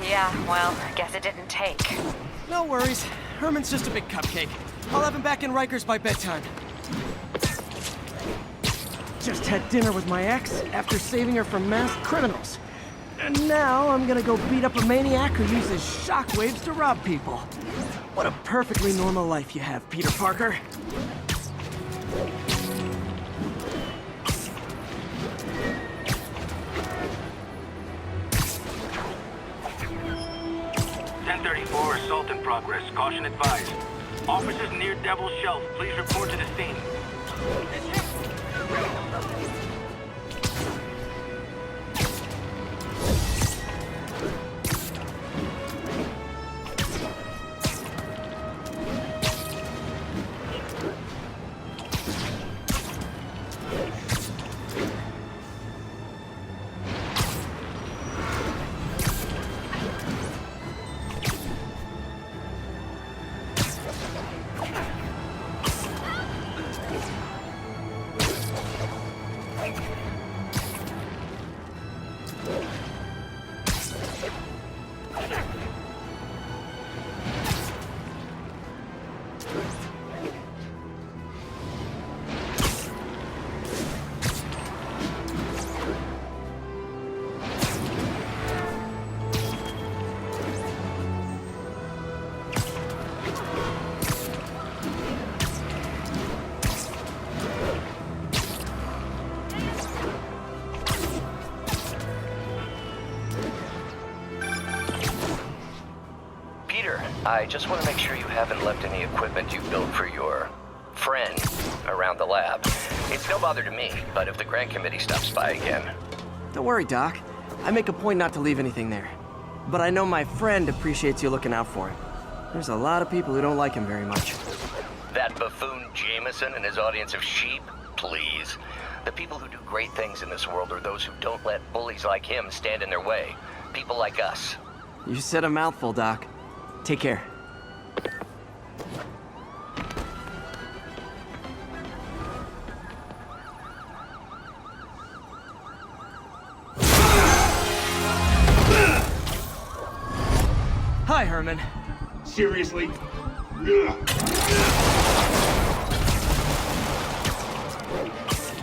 Yeah, well, I guess it didn't take. No worries. Herman's just a big cupcake. I'll have him back in Rikers by bedtime. Just had dinner with my ex after saving her from masked criminals. And now I'm gonna go beat up a maniac who uses shockwaves to rob people. What a perfectly normal life you have, Peter Parker. Assault in progress. Caution advised. Officers near Devil's Shelf, please report to the scene. I just want to make sure you haven't left any equipment you built for your friend around the lab. It's no bother to me, but if the grant committee stops by again... Don't worry, Doc. I make a point not to leave anything there. But I know my friend appreciates you looking out for him. There's a lot of people who don't like him very much. That buffoon Jameson and his audience of sheep? Please. The people who do great things in this world are those who don't let bullies like him stand in their way. People like us. You said a mouthful, Doc. Take care. Hi, Herman. Seriously? Give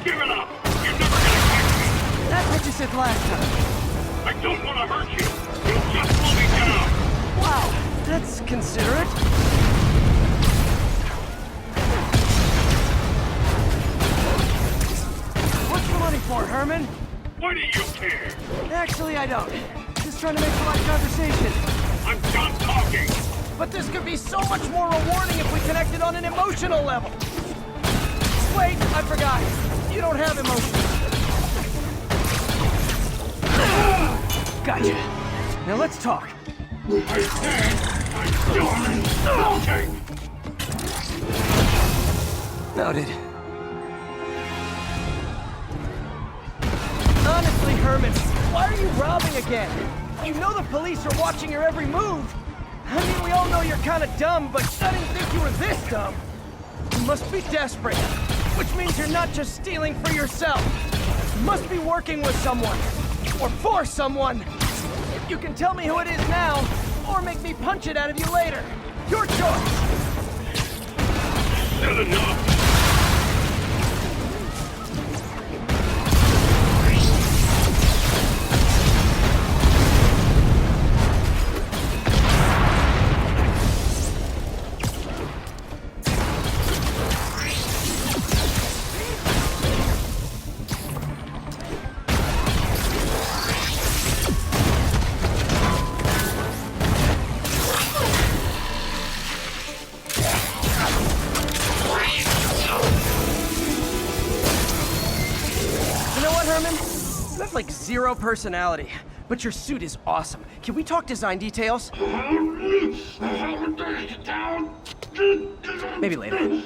it up! You're never gonna catch me! That's what you said last time. I don't want to hurt you! You just slow me down! Wow, that's considerate. What's the money for, Herman? Why do you care? Actually, I don't. Just trying to make polite conversation. I'm done talking! But this could be so much more rewarding if we connected on an emotional level. Wait, I forgot. You don't have emotions. Gotcha. Now let's talk. I said I'm done talking! Noted. Honestly, Herman, why are you robbing again? You know the police are watching your every move. I mean, we all know you're kind of dumb, but I didn't think you were this dumb. You must be desperate, which means you're not just stealing for yourself. You must be working with someone, or for someone. You can tell me who it is now, or make me punch it out of you later. Your choice. Not enough! Like zero personality, but your suit is awesome. Can we talk design details? Maybe later.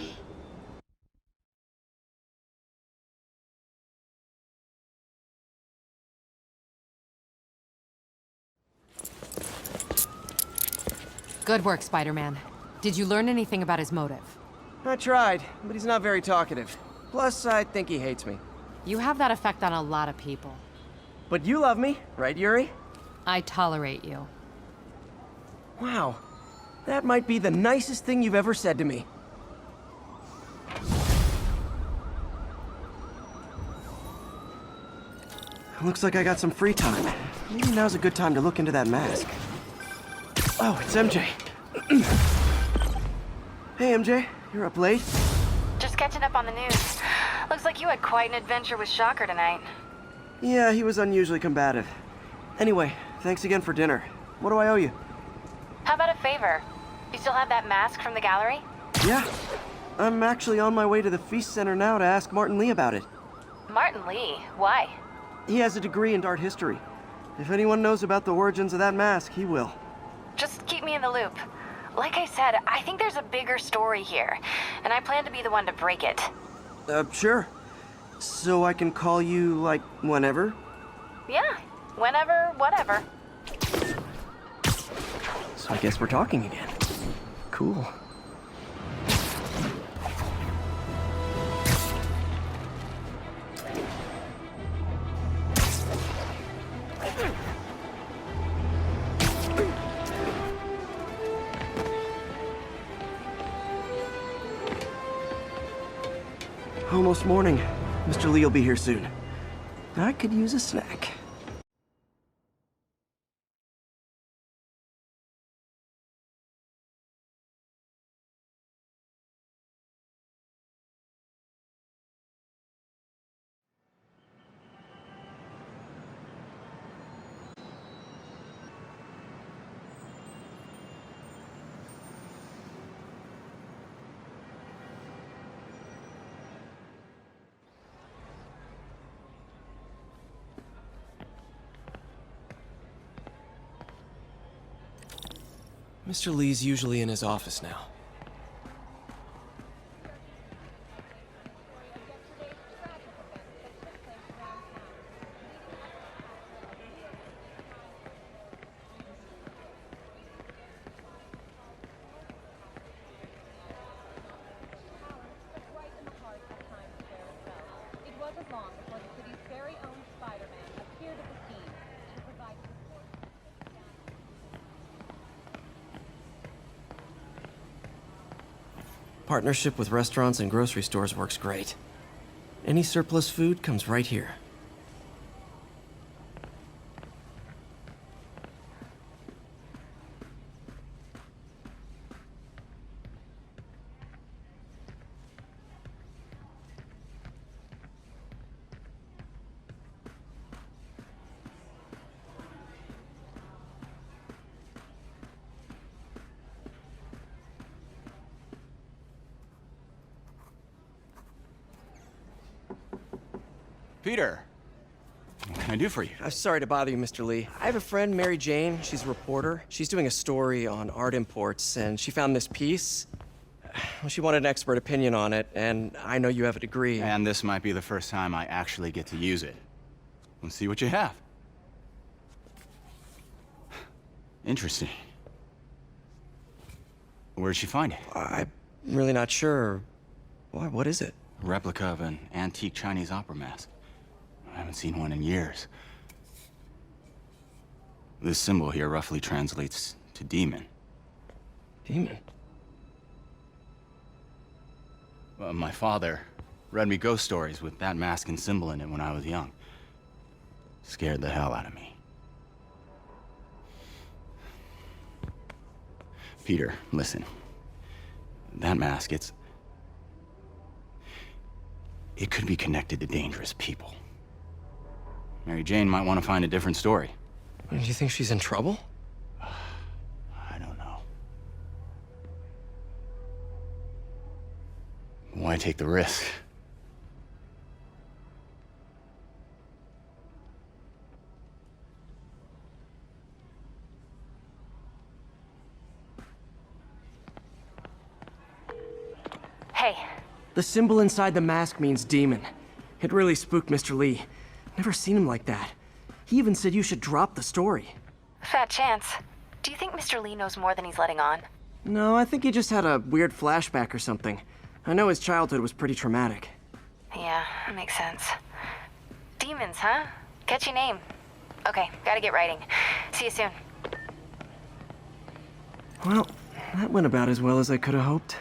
Good work, Spider-Man. Did you learn anything about his motive? I tried, but he's not very talkative. Plus, I think he hates me. You have that effect on a lot of people. But you love me, right, Yuri? I tolerate you. Wow. That might be the nicest thing you've ever said to me. Looks like I got some free time. Maybe now's a good time to look into that mask. Oh, it's MJ. Hey, MJ. You're up late? Just catching up on the news. Looks like you had quite an adventure with Shocker tonight. Yeah, he was unusually combative. Anyway, thanks again for dinner. What do I owe you? How about a favor? You still have that mask from the gallery? Yeah. I'm actually on my way to the Feast Center now to ask Martin Lee about it. Martin Lee? Why? He has a degree in art history. If anyone knows about the origins of that mask, he will. Just keep me in the loop. Like I said, I think there's a bigger story here, and I plan to be the one to break it. Sure. So I can call you, like, whenever? Yeah, whenever, whatever. So I guess we're talking again. Cool. Almost morning. Mr. Lee will be here soon. I could use a snack. Mr. Lee's usually in his office now. It wasn't long before the city's very own Spider-Man appeared at the scene to provide support. Partnership with restaurants and grocery stores works great. Any surplus food comes right here. Peter, what can I do for you? Sorry to bother you, Mr. Lee. I have a friend, Mary Jane. She's a reporter. She's doing a story on art imports, and she found this piece. Well, she wanted an expert opinion on it, and I know you have a degree. And this might be the first time I actually get to use it. Let's see what you have. Interesting. Where'd she find it? I'm really not sure. Why, what is it? A replica of an antique Chinese opera mask. I haven't seen one in years. This symbol here roughly translates to demon. Demon? My father read me ghost stories with that mask and symbol in it when I was young. Scared the hell out of me. Peter, listen. That mask, it could be connected to dangerous people. Mary Jane might want to find a different story. Do you think she's in trouble? I don't know. Why take the risk? Hey, The symbol inside the mask means demon. It really spooked Mr. Lee. Never seen him like that. He even said you should drop the story. fat chance. Do you think Mr. Lee knows more than he's letting on? No, I think he just had a weird flashback or something. I know his childhood was pretty traumatic. Yeah, that makes sense. Demons, huh? Catchy name. Okay, gotta get writing. See you soon. Well, that went about as well as I could have hoped.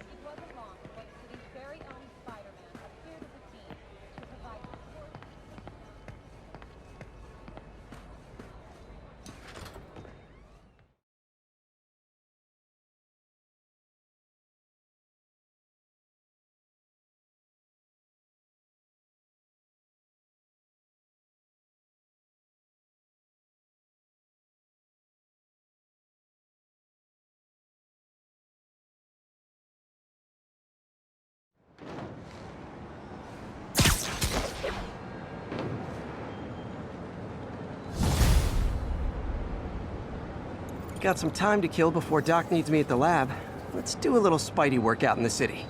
It wasn't long when the city's very own Spider-Man appeared at the scene to provide support. Got some time to kill before Doc needs me at the lab. Let's do a little Spidey workout in the city.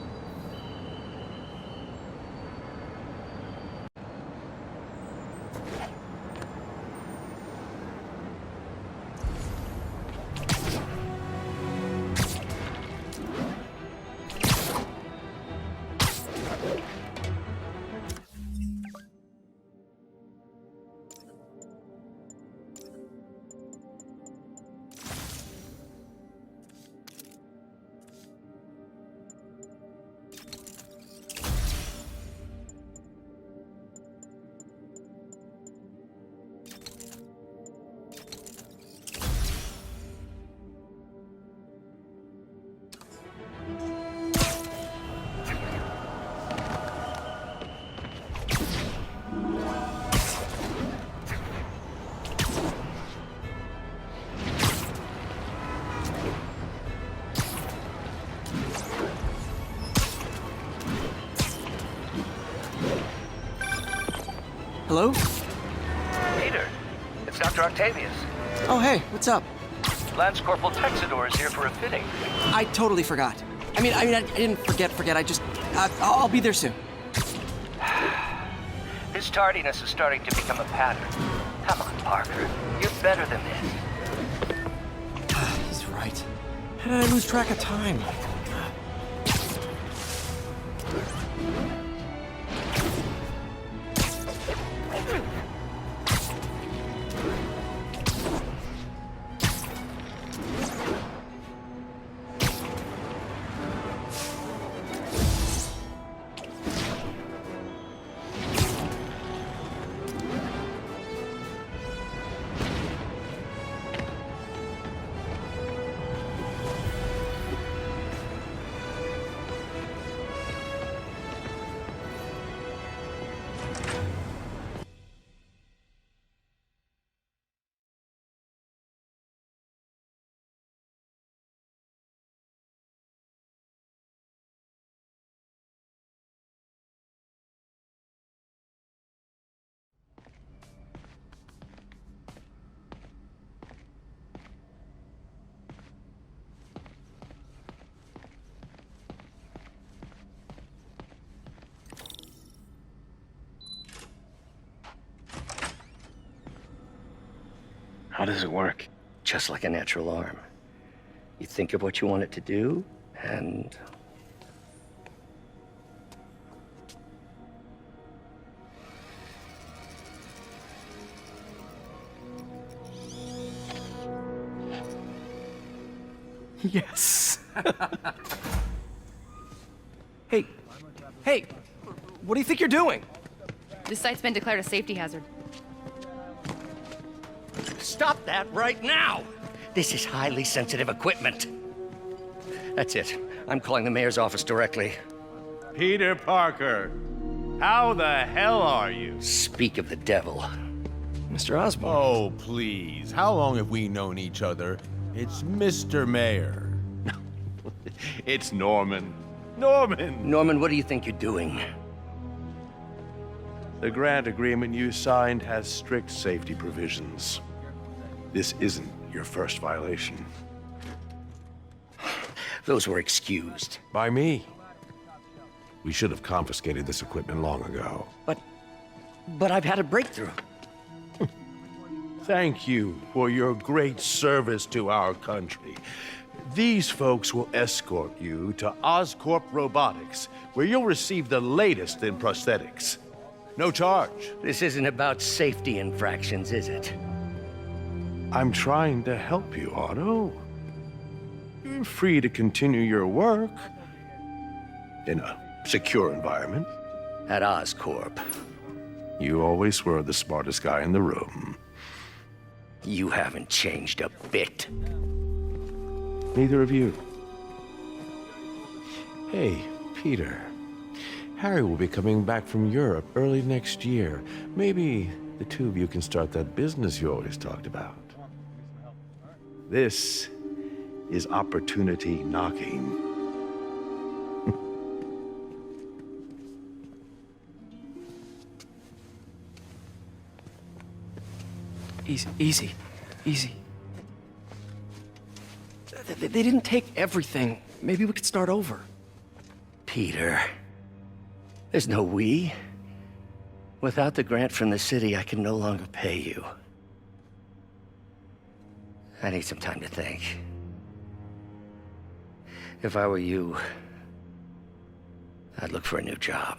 Hello? Peter, it's Dr. Octavius. Oh, hey, what's up? Lance Corporal Texador is here for a fitting. I totally forgot. I didn't forget. I'll be there soon. His tardiness is starting to become a pattern. Come on, Parker. You're better than this. He's right. How did I lose track of time? How does it work? Just like a natural arm. You think of what you want it to do, and... Yes. Hey, what do you think you're doing? This site's been declared a safety hazard. Stop that right now! This is highly sensitive equipment. That's it. I'm calling the mayor's office directly. Peter Parker, how the hell are you? Speak of the devil. Mr. Osborn. Oh, please. How long have we known each other? It's Mr. Mayor. It's Norman. Norman! Norman, what do you think you're doing? The grant agreement you signed has strict safety provisions. This isn't your first violation. Those were excused. By me. We should have confiscated this equipment long ago. But I've had a breakthrough. Thank you for your great service to our country. These folks will escort you to Oscorp Robotics, where you'll receive the latest in prosthetics. No charge. This isn't about safety infractions, is it? I'm trying to help you, Otto. You're free to continue your work in a secure environment. At Oscorp. You always were the smartest guy in the room. You haven't changed a bit. Neither of you. Hey, Peter. Harry will be coming back from Europe early next year. Maybe the two of you can start that business you always talked about. This is opportunity knocking. Easy. They didn't take everything. Maybe we could start over. Peter. There's no we. Without the grant from the city, I can no longer pay you. I need some time to think. If I were you, I'd look for a new job.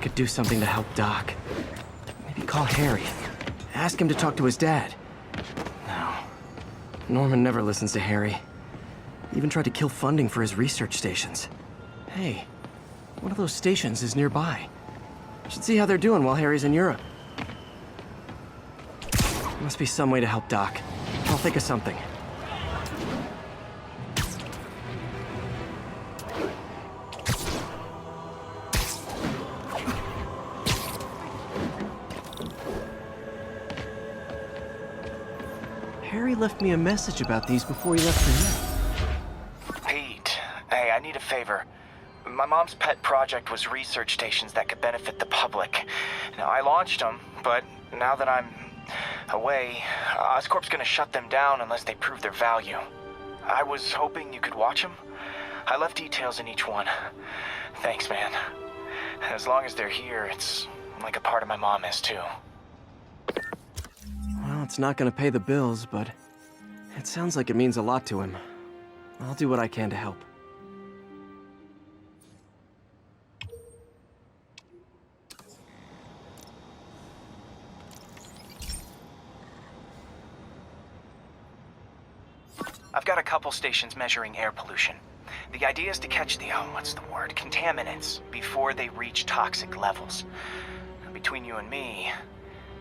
Could do something to help Doc. Maybe call Harry. Ask him to talk to his dad. No. Norman never listens to Harry. He even tried to kill funding for his research stations. Hey, one of those stations is nearby. Should see how they're doing while Harry's in Europe. Must be some way to help Doc. I'll think of something. Harry left me a message about these before he left for you. Pete, hey, I need a favor. My mom's pet project was research stations that could benefit the public. Now, I launched them, but now that I'm away, Oscorp's gonna shut them down unless they prove their value. I was hoping you could watch them. I left details in each one. Thanks, man. As long as they're here, it's like a part of my mom is, too. Well, it's not gonna pay the bills, but it sounds like it means a lot to him. I'll do what I can to help. I've got a couple stations measuring air pollution. The idea is to catch the, contaminants before they reach toxic levels. Between you and me,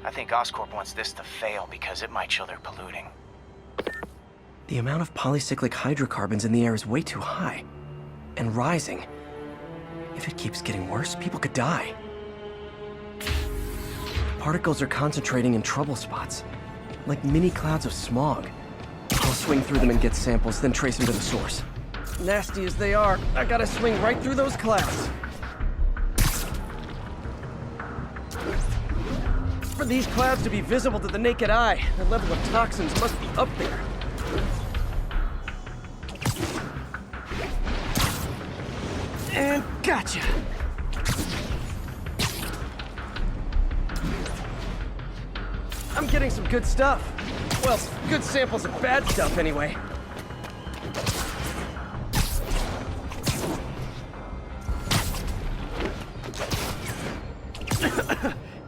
I think Oscorp wants this to fail because it might show they're polluting. The amount of polycyclic hydrocarbons in the air is way too high. And rising. If it keeps getting worse, people could die. Particles are concentrating in trouble spots, like mini clouds of smog. I'll swing through them and get samples, then trace them to the source. Nasty as they are, I gotta swing right through those clouds. For these clouds to be visible to the naked eye, the level of toxins must be up there. And gotcha! I'm getting some good stuff. Well, good samples of bad stuff, anyway.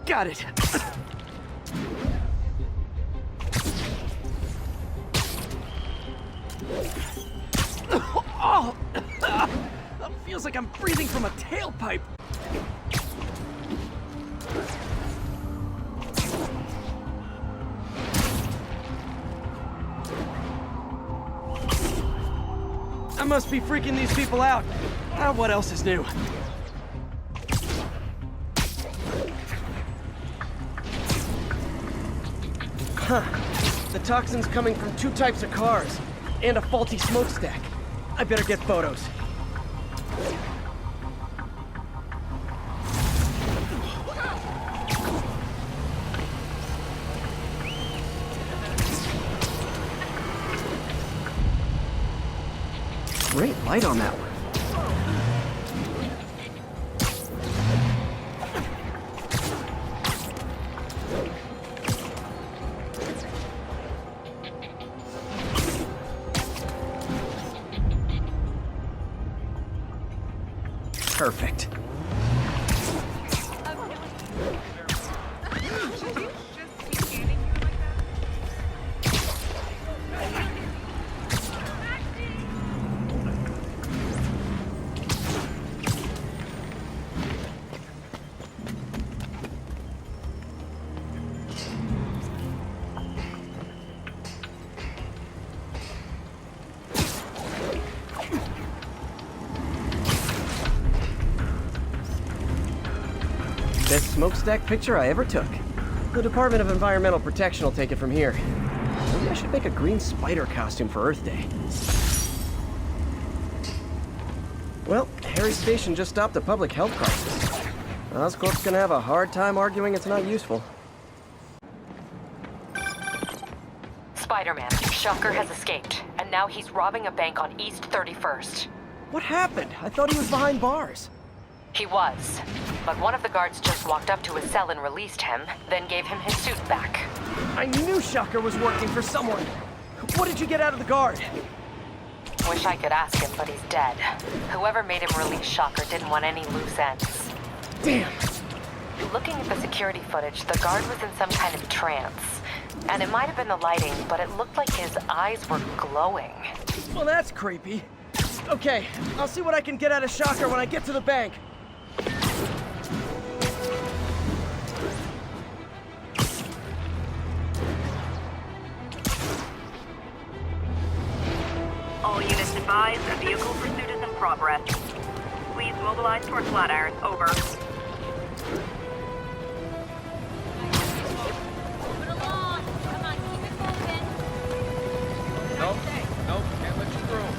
Got it. Oh! Feels like I'm breathing from a tailpipe. I must be freaking these people out. What else is new? Huh. The toxin's coming from 2 types of cars, and a faulty smokestack. I better get photos. Great light on that one. Perfect. Best smokestack picture I ever took. The Department of Environmental Protection will take it from here. Maybe I should make a green spider costume for Earth Day. Well, Harry's station just stopped a public health crisis. Oscorp's gonna have a hard time arguing it's not useful. Spider-Man, Shocker has escaped, and now he's robbing a bank on East 31st. What happened? I thought he was behind bars. He was, but one of the guards just walked up to his cell and released him, then gave him his suit back. I knew Shocker was working for someone. What did you get out of the guard? Wish I could ask him, but he's dead. Whoever made him release Shocker didn't want any loose ends. Damn. Looking at the security footage, the guard was in some kind of trance. And it might have been the lighting, but it looked like his eyes were glowing. Well, that's creepy. Okay, I'll see what I can get out of Shocker when I get to the bank. All units advised, a vehicle pursuit is in progress. Please mobilize toward Flatiron. Over. Moving along. Come on, keep it moving. Nope, can't let you through.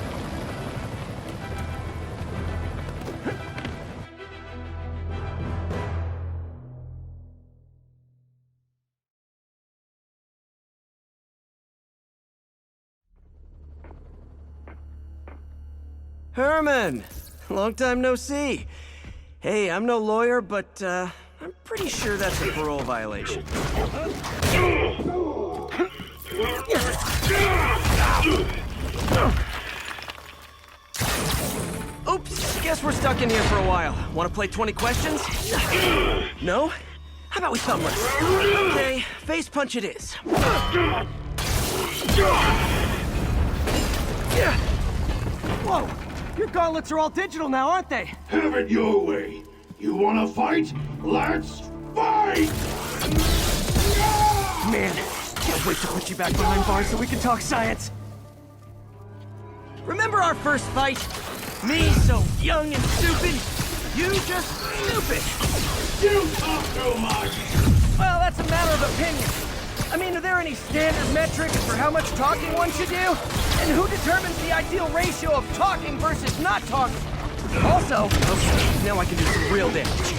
Herman! Long time no see. Hey, I'm no lawyer, but, I'm pretty sure that's a parole violation. Oops, guess we're stuck in here for a while. Want to play 20 questions? No? How about we thumb wrestle? Okay, face punch it is. Whoa! Your gauntlets are all digital now, aren't they? Have it your way. You wanna fight? Let's fight! Man, can't wait to put you back behind bars so we can talk science. Remember our first fight? Me so young and stupid, you just stupid. You talk too much! Well, that's a matter of opinion. I mean, are there any standard metrics for how much talking one should do? And who determines the ideal ratio of talking versus not talking? Also, okay, now I can do some real damage.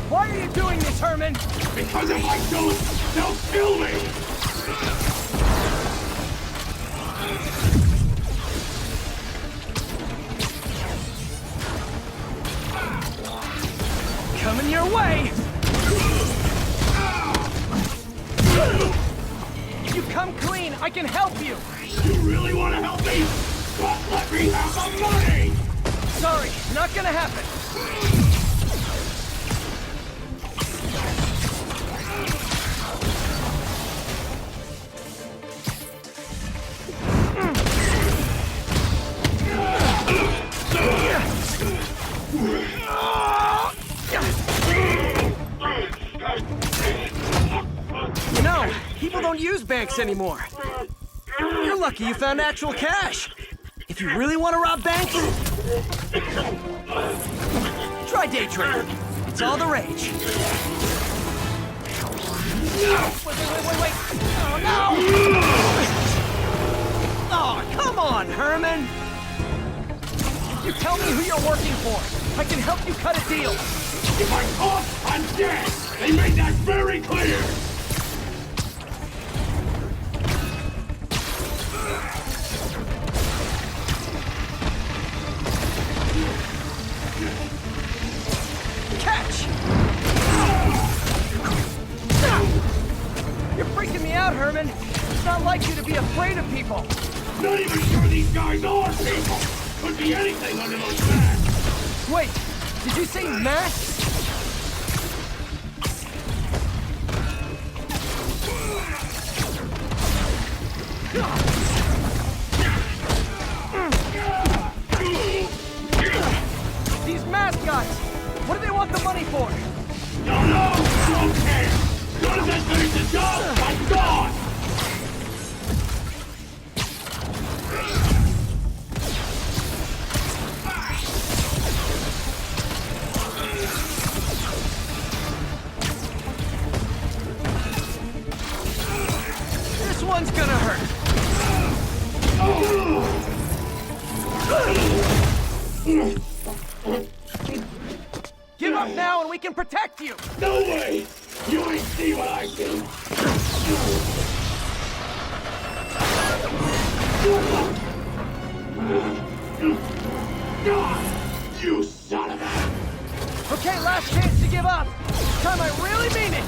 Why are you doing this, Herman? Because if I don't, they'll kill me! Coming your way! You come clean, I can help you! You really want to help me? But let me have the money! Sorry, not gonna happen. You know, people don't use banks anymore. You're lucky you found actual cash. If you really want to rob banks, try day trading. It's all the rage. Wait. Oh, no! Oh, come on, Herman! You tell me who you're working for. I can help you cut a deal. If I talk, I'm dead! They made that very clear! Catch! You're freaking me out, Herman. It's not like you to be afraid of people. Not even sure these guys are people! Could be anything under those masks! Wait, did you say masks? These mascots! What do they want the money for? Don't know! Don't care! As soon as I finish the job, I'm gone! This one's gonna hurt. Give up now and we can protect you! No way! You ain't see what I see! You son of a... Okay, last chance to give up. This time I really mean it.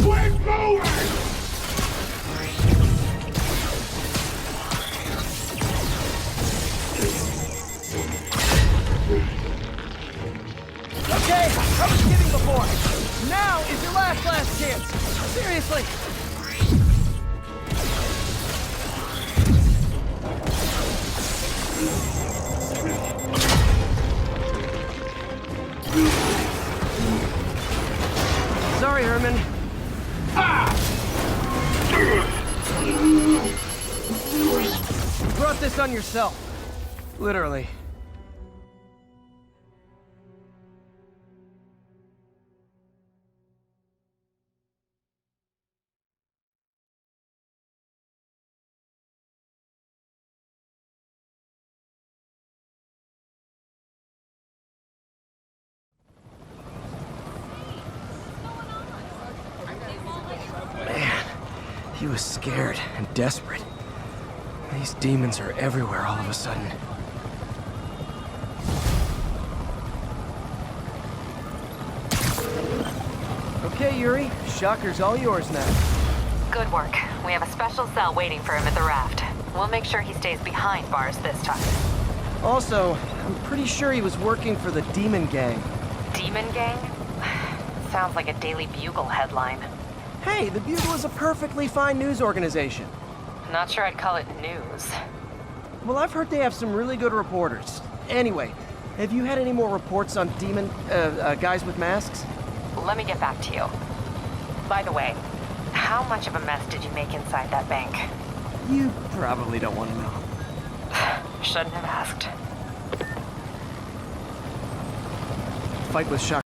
We're moving! Okay, I was kidding before. Now is your last chance. Seriously. Sorry, Herman. You brought this on yourself. Literally. He was scared and desperate. These demons are everywhere all of a sudden. Okay, Yuri. Shocker's all yours now. Good work. We have a special cell waiting for him at the raft. We'll make sure he stays behind bars this time. Also, I'm pretty sure he was working for the Demon Gang. Demon Gang? Sounds like a Daily Bugle headline. Hey, the Bugle is a perfectly fine news organization. Not sure I'd call it news. Well, I've heard they have some really good reporters. Anyway, have you had any more reports on demon, guys with masks? Let me get back to you. By the way, how much of a mess did you make inside that bank? You probably don't want to know. Shouldn't have asked. Fight with Shocker.